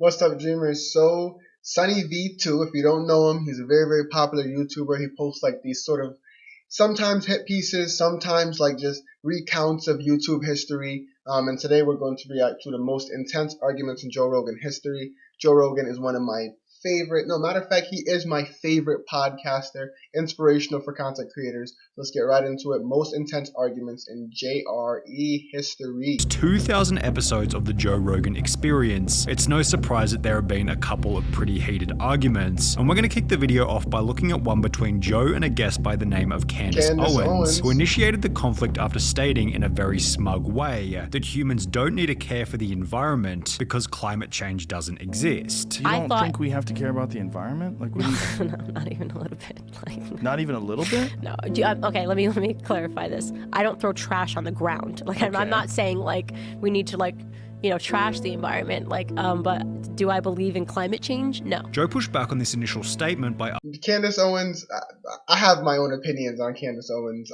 What's up, Dreamers? So, Sunny V2, if you don't know him, he's a very, very popular YouTuber. He posts like these sort of sometimes hit pieces, sometimes like just recounts of YouTube history. And today we're going to react to the most intense arguments in Joe Rogan history. Joe Rogan is one of my favorite, no, matter of fact, he is my favorite podcaster, inspirational for content creators. Let's get right into it. Most intense arguments in JRE history. 2,000 episodes of the Joe Rogan Experience. It's no surprise that there have been a couple of pretty heated arguments, and we're going to kick the video off by looking at one between Joe and a guest by the name of Candace Owens, who initiated the conflict after stating in a very smug way that humans don't need to care for the environment because climate change doesn't exist. You don't think we have to care about the environment? Like, what do you... No, not even a little bit. Like, not even a little bit? No. Okay, let me clarify this. I don't throw trash on the ground. Like, okay. I'm not saying like we need to trash the environment. Like, but do I believe in climate change? No. Joe pushed back on this initial statement by Candace Owens. I have my own opinions on Candace Owens.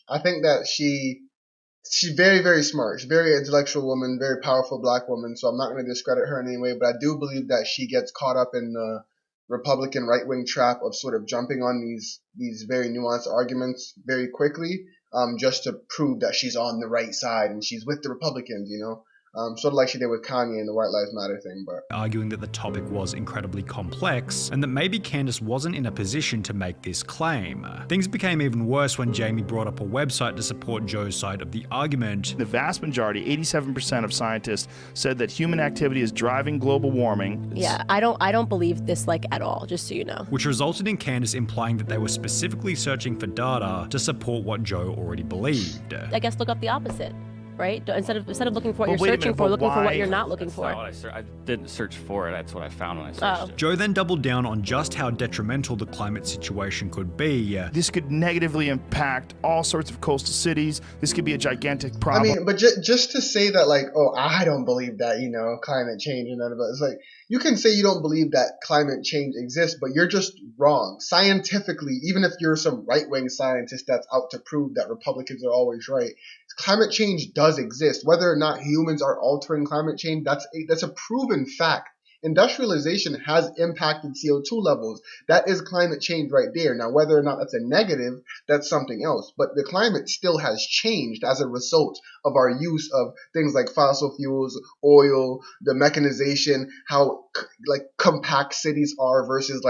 I think that she's very, very smart. She's a very intellectual woman, very powerful black woman, so I'm not going to discredit her in any way, but I do believe that she gets caught up in the Republican right-wing trap of sort of jumping on these very nuanced arguments very quickly, just to prove that she's on the right side and she's with the Republicans, you know? Sort of like she did with Kanye and the White Lives Matter thing, but arguing that the topic was incredibly complex and that maybe Candace wasn't in a position to make this claim. Things became even worse when Jamie brought up a website to support Joe's side of the argument. The vast majority, 87% of scientists, said that human activity is driving global warming. Yeah, I don't believe this at all, just so you know. Which resulted in Candace implying that they were specifically searching for data to support what Joe already believed. I guess look up the opposite. Right? Instead of looking for what you're searching for, looking for what you're not looking for. I didn't search for it. That's what I found when I searched it. Joe then doubled down on just how detrimental the climate situation could be. This could negatively impact all sorts of coastal cities. This could be a gigantic problem. I mean, but just to say that, like, oh, I don't believe that, climate change and none of it. It's like, you can say you don't believe that climate change exists, but you're just wrong. Scientifically, even if you're some right-wing scientist that's out to prove that Republicans are always right, climate change does exist. Whether or not humans are altering climate change, that's a proven fact. Industrialization has impacted CO2 levels. That is climate change right there. Now, whether or not that's a negative, that's something else. But the climate still has changed as a result of our use of things like fossil fuels, oil, the mechanization, how compact cities are versus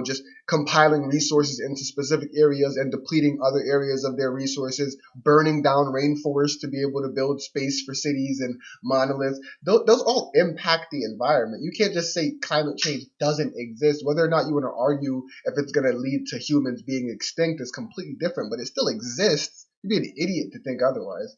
just compiling resources into specific areas and depleting other areas of their resources, burning down rainforests to be able to build space for cities and monoliths. Those all impact the environment. You can't just say climate change doesn't exist. Whether or not you want to argue if it's going to lead to humans being extinct is completely different, but it still exists. You'd be an idiot to think otherwise.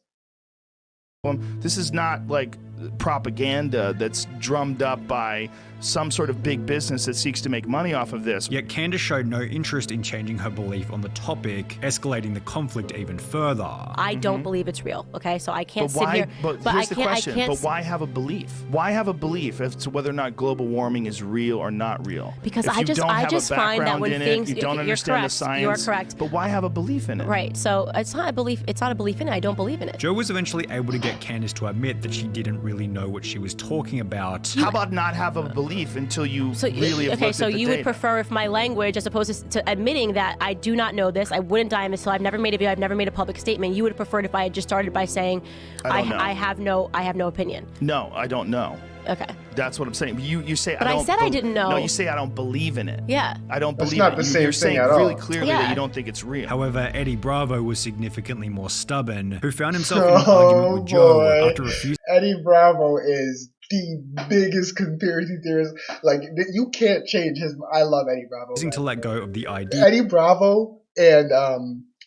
This is not like propaganda that's drummed up by some sort of big business that seeks to make money off of this. Yet Candace showed no interest in changing her belief on the topic, escalating the conflict even further. I don't believe it's real, okay? So I can't sit here. But here's the question, but why have a belief? Why have a belief as to whether or not global warming is real or not real? Because I just find that when things... You don't understand the science. You are correct. But why have a belief in it? Right, so it's not a belief in it. I don't believe in it. Joe was eventually able to get Candace to admit that she didn't really know what she was talking about. How about not have a belief until you really have looked at the data? Okay, so you would prefer if my language, as opposed to admitting that I do not know this, I wouldn't die on this hill, I've never made a video, I've never made a public statement, you would have preferred if I had just started by saying I have no opinion. No, I don't know. Okay. That's what I'm saying. You say but I said I didn't know. No, you say I don't believe in it. Yeah. I don't believe That's not it. the same You're thing saying at all. really clearly that you don't think it's real. However, Eddie Bravo was significantly more stubborn, who found himself in an argument with Joe after refusing. Eddie Bravo is the biggest conspiracy theorist. Like, you can't change his... I love Eddie Bravo. To let go of the idea. Eddie Bravo and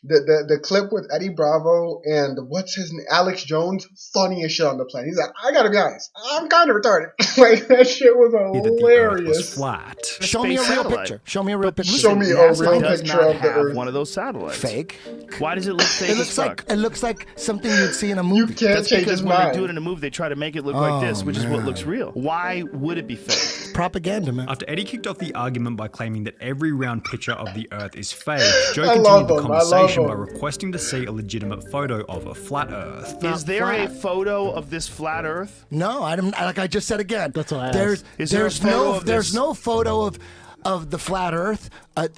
the clip with Eddie Bravo and what's his name, Alex Jones, funniest shit on the planet. He's like, I gotta be honest, I'm kind of retarded. Like, that shit was hilarious. Was flat. Show me a real picture. Show me a real picture. Show me a real picture of the Earth. One of those satellites. Fake. Why does it look fake? It looks like something you'd see in a movie. You can't That's change because his when mind. they do it in a movie, they try to make it look like this, which is what looks real. Why would it be fake? Propaganda, man. After Eddie kicked off the argument by claiming that every round picture of the Earth is fake, Joe I continued love the him. I conversation conversation by them. requesting to see a legitimate photo of a flat Earth. Is there a photo of this flat Earth? No, I don't. Like I just said again. That's what I There's asked. Is there a photo of there's this? no photo of the flat Earth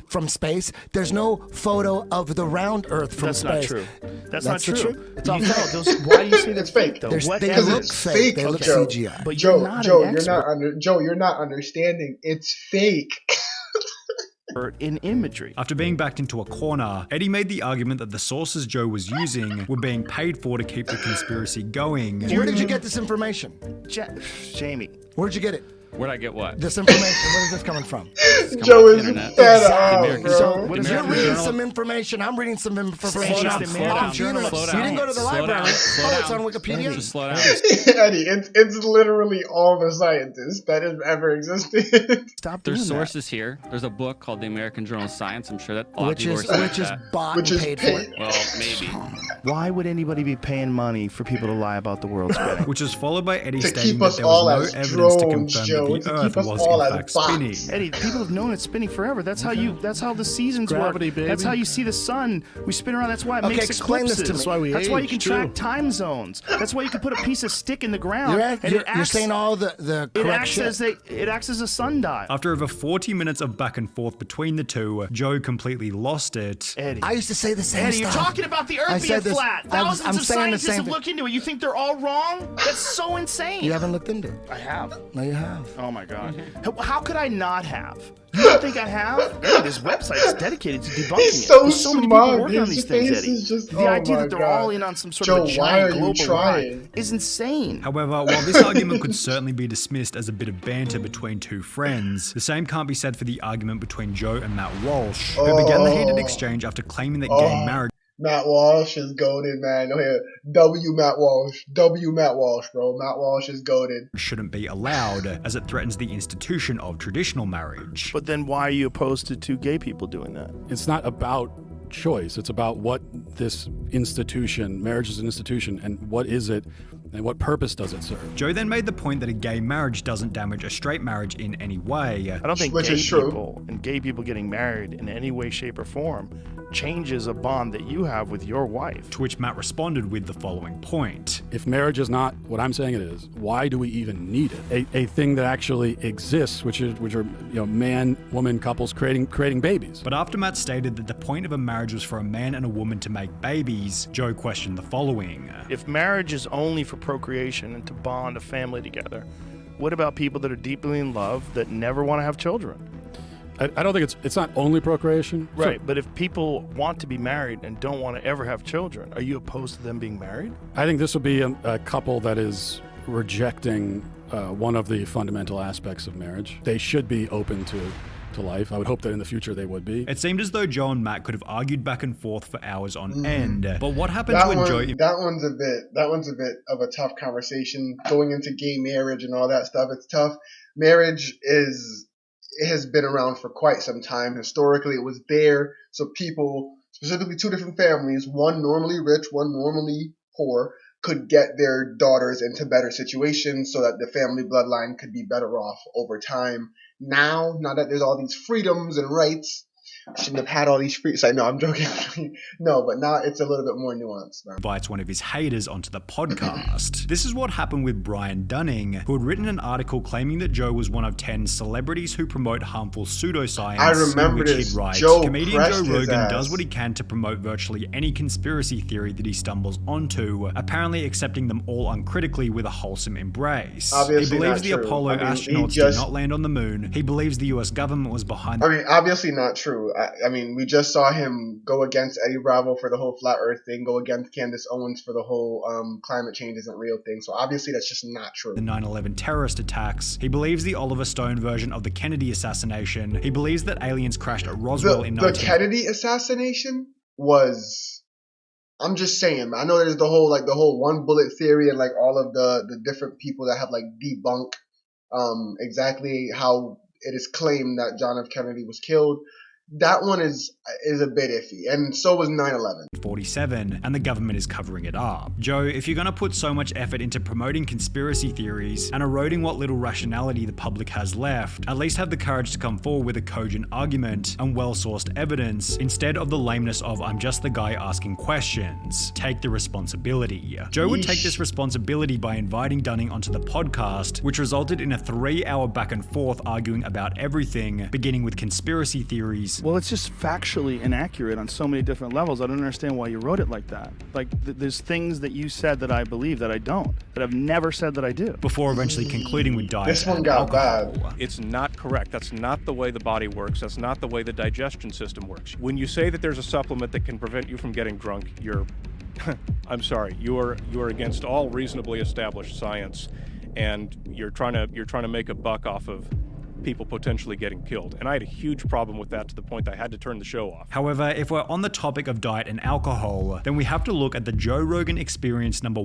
from space. There's no photo of the round Earth from That's space. not true. That's not That's the true. truth. It's all fake. Why do you say It's they're fake. fake though? There's- What they Because look evidence? it's fake. fake. They look Joe. CGI. But you're not an expert Joe, you're not understanding. It's fake. in imagery. After being backed into a corner, Eddie made the argument that the sources Joe was using were being paid for to keep the conspiracy going. Where did you get this information? Jamie. Where did you get it? Where'd I get what? This information. Where is this coming from? Joe off the is internet. fed The up, American- bro. So, what is You're American reading Journal- some information. I'm reading some information. Slow down, off slow down, the internet. slow You down. didn't go to the Slow down, library. slow Oh, it's down. on Wikipedia. Just slow down. Eddie, it's literally all the scientists that have ever existed. Stop doing There's that. sources here. There's a book called the American Journal of Science. I'm sure that a lot Which of is people are which is that. bought Which and is paid paid. for. Well, maybe. Why would anybody be paying money for people to lie about the world spinning? Which is followed by Eddie To stating keep that us there all was as no evidence to drones, confirm Joe, that to the keep Earth us was all in as fact bots. spinning. Eddie, people have known it's spinning forever. That's how the seasons Gravity, work. baby. That's how you see the sun. We spin around. That's why it Okay, makes explain this to eclipses. me. That's why we That's why you age, can too. track time zones. That's why you can put a piece of stick in the ground. You're saying all the it correct acts shit. as it acts as a sundial. After over 40 minutes of back and forth between the two, Joe completely lost it. Eddie. I used to say the same Eddie, you're stuff. talking about the I Earth being said this- flat. I was- Thousands I'm of saying the scientists same have thing. looked into it. You think they're all wrong? That's so insane. You haven't looked into it. I have. No, you have. Oh my god. How could I not have? You don't think I have? Eddie, this website's dedicated to debunking He's it. so There's so many smug. people working on His these things, face Eddie. is just- the oh idea my that they're God. all in on some sort Joe, of a why giant are you global trying? lie is insane. However, while this argument could certainly be dismissed as a bit of banter between two friends, the same can't be said for the argument between Joe and Matt Walsh, who began the heated exchange after claiming that gay marriage Matt Walsh is goated, man. Oh, here. W Matt Walsh, bro. Matt Walsh is goated. shouldn't be allowed, as it threatens the institution of traditional marriage. But then why are you opposed to two gay people doing that? It's not about choice. It's about what this institution, marriage is an institution, and what is it, and what purpose does it serve? Joe then made the point that a gay marriage doesn't damage a straight marriage in any way. I don't think Which gay is true. people and gay people getting married in any way, shape, or form changes a bond that you have with your wife. To which Matt responded with the following point. If marriage is not what I'm saying it is, why do we even need it? A thing that actually exists, which are man, woman couples creating babies. But after Matt stated that the point of a marriage was for a man and a woman to make babies, Joe questioned the following. If marriage is only for procreation and to bond a family together, what about people that are deeply in love that never want to have children? I don't think it's not only procreation. Right, but if people want to be married and don't want to ever have children, are you opposed to them being married? I think this would be a couple that is rejecting one of the fundamental aspects of marriage. They should be open to life. I would hope that in the future they would be. It seemed as though Joe and Matt could have argued back and forth for hours on end. But what happens That when one, Joe... that one's a bit of a tough conversation. Going into gay marriage and all that stuff, it's tough. Marriage has been around for quite some time. Historically, it was there. So people, specifically two different families, one normally rich, one normally poor, could get their daughters into better situations so that the family bloodline could be better off over time. Now that there's all these freedoms and rights, shouldn't have had all these freedoms. I know, I'm joking. No, but now it's a little bit more nuanced, man. invites one of his haters onto the podcast. This is what happened with Brian Dunning, who had written an article claiming that Joe was one of 10 celebrities who promote harmful pseudoscience. I remember in which this. He'd write, Joe comedian pressed Joe his Rogan ass. does what he can to promote virtually any conspiracy theory that he stumbles onto, apparently accepting them all uncritically with a wholesome embrace. Obviously he believes not the true. Apollo I mean, he astronauts just- did not land on the moon. He believes the US government was behind I mean, obviously not true. I mean, we just saw him go against Eddie Bravo for the whole flat Earth thing, go against Candace Owens for the whole climate change isn't real thing. So obviously that's just not true. the 9/11 terrorist attacks. He believes the Oliver Stone version of the Kennedy assassination. He believes that aliens crashed at Roswell in The Kennedy assassination was, I'm just saying, I know there's the whole one bullet theory and like all of the different people that have like debunked exactly how it is claimed that John F. Kennedy was killed. that one is a bit iffy, and so was 9/11. 47, and the government is covering it up. Joe, if you're gonna put so much effort into promoting conspiracy theories and eroding what little rationality the public has left, at least have the courage to come forward with a cogent argument and well-sourced evidence instead of the lameness of I'm just the guy asking questions. Take the responsibility. Joe would take this responsibility by inviting Dunning onto the podcast, which resulted in a 3-hour back and forth arguing about everything, beginning with conspiracy theories. Well, it's just factually inaccurate on so many different levels. I don't understand why you wrote it like that. Like, there's things that you said that I believe that I don't, that I've never said that I do. Before eventually concluding with diet This one and got alcohol. bad. It's not correct. That's not the way the body works. That's not the way the digestion system works. When you say that there's a supplement that can prevent you from getting drunk, you're, I'm sorry, you're against all reasonably established science, and you're trying to make a buck off of people potentially getting killed. And I had a huge problem with that to the point that I had to turn the show off. However, if we're on the topic of diet and alcohol, then we have to look at the Joe Rogan Experience number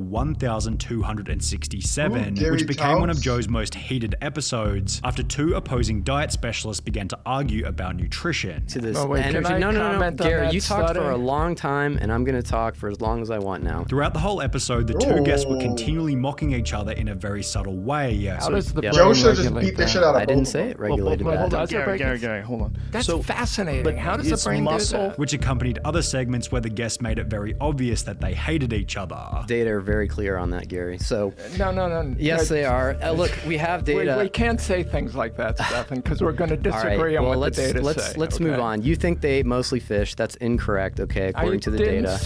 1267, Ooh, which became one of Taos. Joe's most heated episodes after 2 opposing diet specialists began to argue about nutrition. To this Oh, wait, can energy. I No, comment on Gary, that you talked study? for a long time, and I'm going to talk for as long as I want now. Throughout the whole episode, the 2 guests were Ooh. continually mocking each other in a very subtle way. How does the Yeah. brain Joe should just regulate beat the that? shit out of I didn't both say of it them. regulated Hold that. on, Does it Gary, break Gary, hold on. That's So- fascinating. but How does the it's brain muscle. do that? which accompanied other segments where the guests made it very obvious that they hated each other. Data are very clear on that, Gary. So, No. yes, they are. Look, we have data. We can't say things like that, Stefan, because we're going to All disagree right, on well, what the data let's say. let's okay? move on. You think they ate mostly fish? That's incorrect. Okay, according to the didn't data.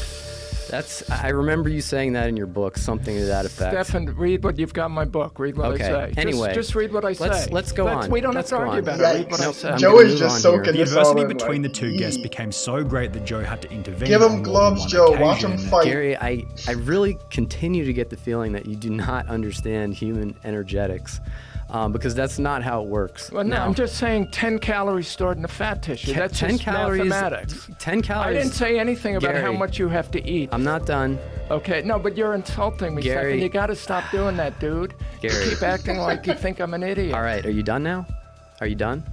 I remember you saying that in your book, something to that effect. Stefan, read what you've got in my book. Read what Okay, I say. anyway, just read what I say. let's go on. We don't Let's have to go argue on. about Yeah, it. Read what I nope, say. I'm Joe gonna is move just on soaking here. The this all adversity in, between the like, 2 guests became so great that Joe had to intervene. Give on him more gloves, than Joe. one Watch him occasion. fight. Gary, I really continue to get the feeling that you do not understand human energetics, because that's not how it works. Well, no, Now, I'm just saying 10 calories stored in the fat tissue. That's 10 just calories. mathematics. 10 calories. I didn't say anything about how Gary, much you have to eat. I'm not done. Okay, no, but you're insulting me, Gary. Stefan. You got to stop doing that, dude. Gary. You keep acting like you think I'm an idiot. All right, are you done now? Are you done?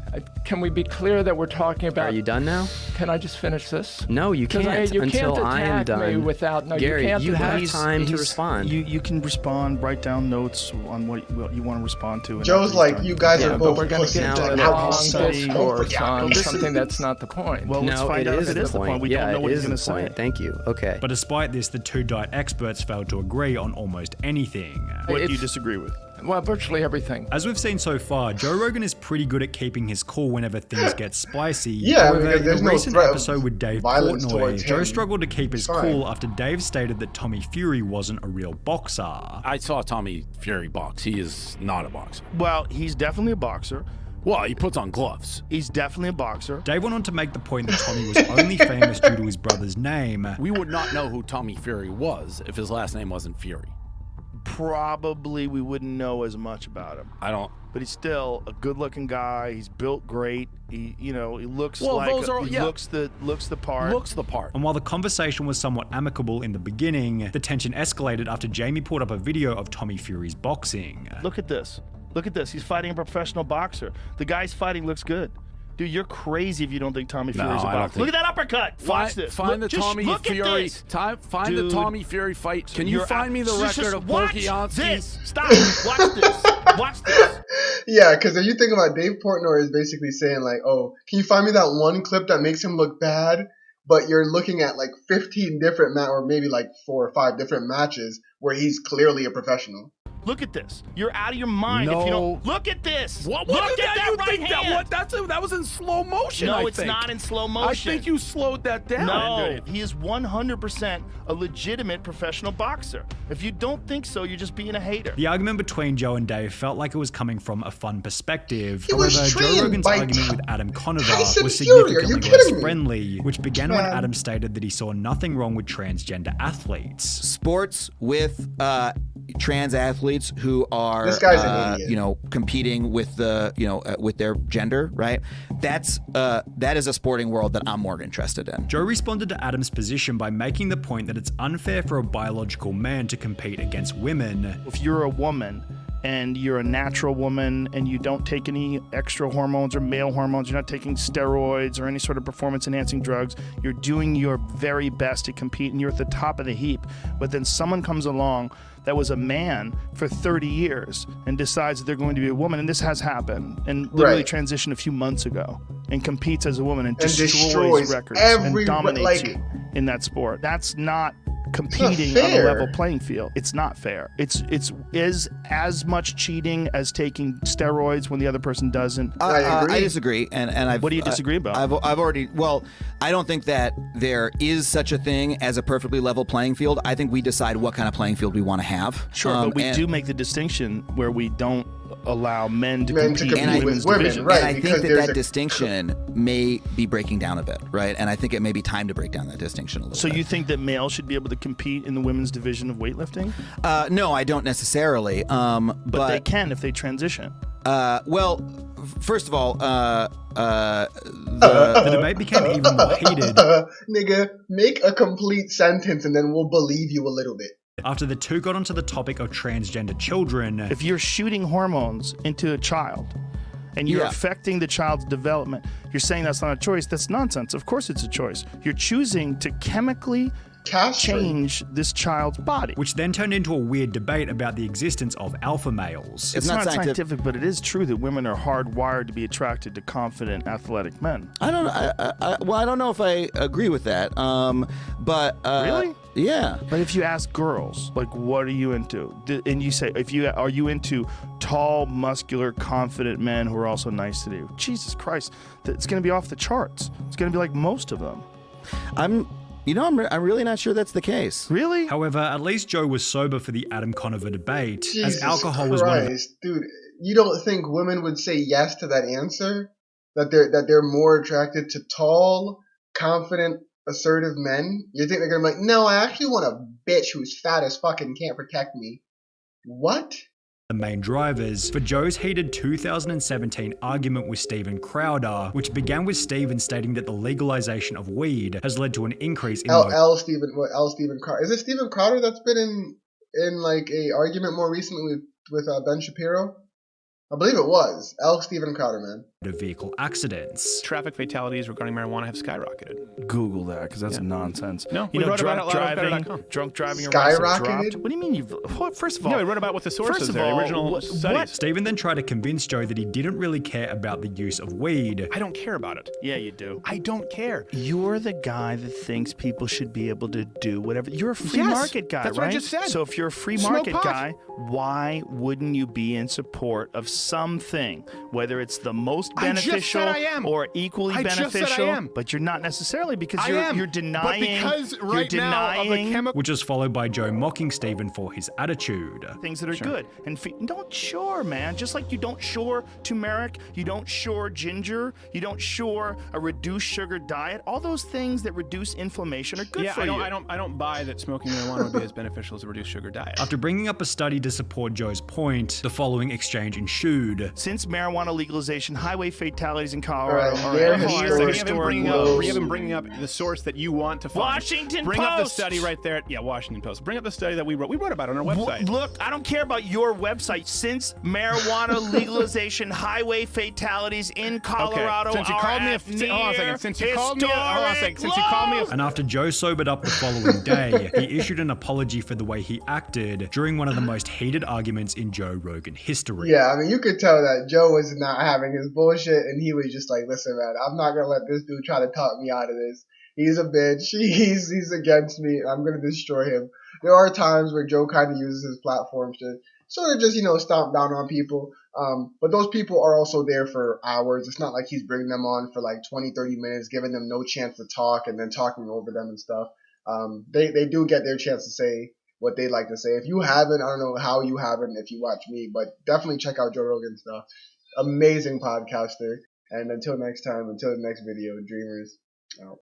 Can we be clear that we're talking about? Are you done now? Can I just finish this? No, you 'Cause can't you until can't I am attack done. me without. No, Gary, you can't. you do have that. time to respond. You can respond, write down notes on what you want to respond to. and Joe's after like, he's done, you guys Yeah, are but both we're going to pussies. get now into an a long study discourse on something that's not the point. Well, let's No, find it out is if it is the point. We yeah, don't know it what he's is going the to point. say. Thank you. Okay. But despite this, the 2 diet experts failed to agree on almost anything. What do you It's- disagree with? Well, virtually everything. As we've seen so far, Joe Rogan is pretty good at keeping his cool whenever things get spicy. Yeah, However, because in there's a no recent threat of episode with Dave violence Portnoy, towards Joe him. struggled to keep his It's cool fine. after Dave stated that Tommy Fury wasn't a real boxer. I saw Tommy Fury box. He is not a boxer. Well, he's definitely a boxer. Well, he puts on gloves. He's definitely a boxer. Dave went on to make the point that Tommy was only famous due to his brother's name. We would not know who Tommy Fury was if his last name wasn't Fury. Probably we wouldn't know as much about him. I don't. But he's still a good-looking guy. He's built great. He looks Well, like those are- he yeah. looks the part. Looks the part. And while the conversation was somewhat amicable in the beginning, the tension escalated after Jamie pulled up a video of Tommy Fury's boxing. Look at this. Look at this. He's fighting a professional boxer. The guy's fighting looks good. Dude, you're crazy if you don't think Tommy Fury's a I don't boxer. think- Look at that uppercut. Watch this. Find Look, the just Tommy look at Fury. this. Find Dude. the Tommy Fury fight. Can you You're find out- me the just record of watch Volkanovski's? this. Stop. Watch this. Watch this. Yeah, because if you think about it, Dave Portnoy is basically saying like, oh, can you find me that one clip that makes him look bad? But you're looking at like 15 different or maybe like 4 or 5 different matches where he's clearly a professional. Look at this. You're out of your mind if you don't. Look at this. What Look is at that you right think hand. That was in slow motion. No, I it's think. not in slow I motion. think you slowed that down. No, he is 100% a legitimate professional boxer. If you don't think so, you're just being a hater. The argument between Joe and Dave felt like it was coming from a fun perspective. He was However, Joe trained Rogan's by argument with Adam Conover Tyson was Fury. Are you significantly kidding less me? friendly, which began when Man. Adam stated that he saw nothing wrong with transgender athletes. Sports with trans athletes who are This guy's an idiot. competing with the with their gender, right? That is a sporting world that I'm more interested in. Joe responded to Adam's position by making the point that it's unfair for a biological man to compete against women. If you're a woman and you're a natural woman and you don't take any extra hormones or male hormones, you're not taking steroids or any sort of performance-enhancing drugs, you're doing your very best to compete and you're at the top of the heap, but then someone comes along that was a man for 30 years and decides that they're going to be a woman, and this has happened, and literally transitioned a few months ago, and competes as a woman and destroys records and dominates you in that sport. That's not competing on a level playing field. It's not fair. It's as much cheating as taking steroids when the other person doesn't. I disagree, and what do you disagree about? I've already. Well, I don't think that there is such a thing as a perfectly level playing field. I think we decide what kind of playing field we want to have. Sure, but we do make the distinction where we don't allow men to compete in women's division. Right, and I think that distinction may be breaking down a bit, right? And I think it may be time to break down that distinction a little bit. So you think that males should be able to compete in the women's division of weightlifting? No, I don't necessarily. But they can if they transition. Well, first of all, the debate became even more heated. Nigga, make a complete sentence and then we'll believe you a little bit. After the two got onto the topic of transgender children. If you're shooting hormones into a child and you're affecting the child's development, you're saying that's not a choice. That's nonsense. Of course it's a choice. You're choosing to chemically change this child's body. Which then turned into a weird debate about the existence of alpha males. It's not scientific, but it is true that women are hardwired to be attracted to confident, athletic men. I don't know if I agree with that. But really? Yeah. But if you ask girls, like, what are you into? And you say, are you into tall, muscular, confident men who are also nice to you? Jesus Christ, it's going to be off the charts. It's going to be like most of them. I'm really not sure that's the case. Really? However, at least Joe was sober for the Adam Conover debate, Jesus as alcohol Christ, was one of the... Dude, you don't think women would say yes to that answer? That they're more attracted to tall, confident, assertive men? You think they're gonna be like, no, I actually want a bitch who's fat as fuck and can't protect me? What? The main drivers for Joe's heated 2017 argument with Steven Crowder, which began with Steven stating that the legalization of weed has led to an increase in Steven Crowder. Is it Steven Crowder that's been in like a argument more recently with Ben Shapiro? I believe it was Steven Crowder, man. Vehicle accidents. Traffic fatalities regarding marijuana have skyrocketed. Google that, because that's nonsense. No, we wrote about it drunk driving skyrocketed. What do you mean you've? First of all, no, we wrote about what the sources are. The original studies. Steven then tried to convince Joe that he didn't really care about the use of weed. I don't care about it. Yeah, you do. I don't care. You're the guy that thinks people should be able to do whatever. You're a free market guy, that's right? What I just said. So if you're a free market guy, why wouldn't you be in support of something, whether it's the most beneficial or equally beneficial? But you're not necessarily, because you're denying. But because right now of the chemical, which is followed by Joe mocking Steven for his attitude. Things that are good and don't man. Just like you don't turmeric, you don't ginger, you don't a reduced sugar diet. All those things that reduce inflammation are good for you. I don't buy that smoking marijuana would be as beneficial as a reduced sugar diet. After bringing up a study to support Joe's point, the following exchange ensued. Since marijuana legalization, highway fatalities in Colorado are you haven't bringing up the source that you want to find. Washington Bring Post. up the study right there. Yeah, Washington Post. Bring up the study that we wrote. We wrote about it on our website. Look, I don't care about your website. Since marijuana legalization, highway fatalities in Colorado Since you called me And after Joe sobered up the following day, he issued an apology for the way he acted during one of the most heated arguments in Joe Rogan history. Yeah, I mean, you could tell that Joe was not having his bullshit, and he was just like, listen, man, I'm not gonna let this dude try to talk me out of this. He's a bitch. He's against me. I'm gonna destroy him. There are times where Joe kind of uses his platforms to sort of just, stomp down on people. But those people are also there for hours. It's not like he's bringing them on for like 20, 30 minutes, giving them no chance to talk and then talking over them and stuff. They do get their chance to say what they'd like to say. If you haven't, I don't know how you haven't if you watch me, but definitely check out Joe Rogan stuff. Amazing podcaster. And until next time, until the next video, dreamers out.